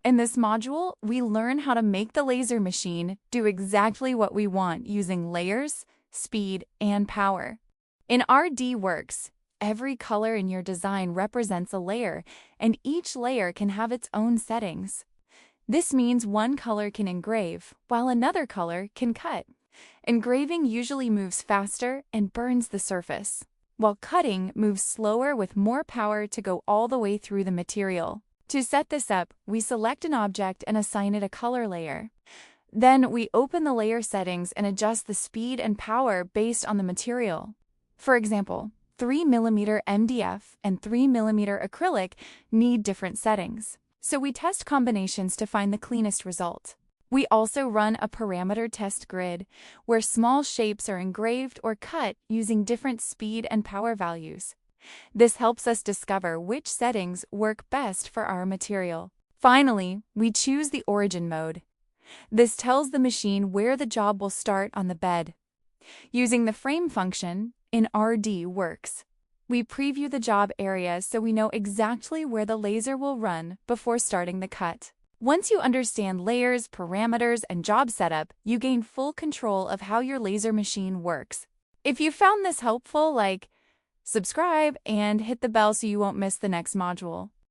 In this module, we learn how to make the laser machine do exactly what we want using layers, speed, and power. In RDWorks, every color in your design represents a layer, and each layer can have its own settings. This means one color can engrave, while another color can cut. Engraving usually moves faster and burns the surface, while cutting moves slower with more power to go all the way through the material. To set this up, we select an object and assign it a color layer. Then we open the layer settings and adjust the speed and power based on the material. For example, 3mm MDF and 3mm acrylic need different settings, so we test combinations to find the cleanest result. We also run a parameter test grid, where small shapes are engraved or cut using different speed and power values. This helps us discover which settings work best for our material. Finally, we choose the origin mode. This tells the machine where the job will start on the bed. Using the frame function in RDWorks, we preview the job area so we know exactly where the laser will run before starting the cut. Once you understand layers, parameters, and job setup, you gain full control of how your laser machine works. If you found this helpful, subscribe and hit the bell so you won't miss the next module.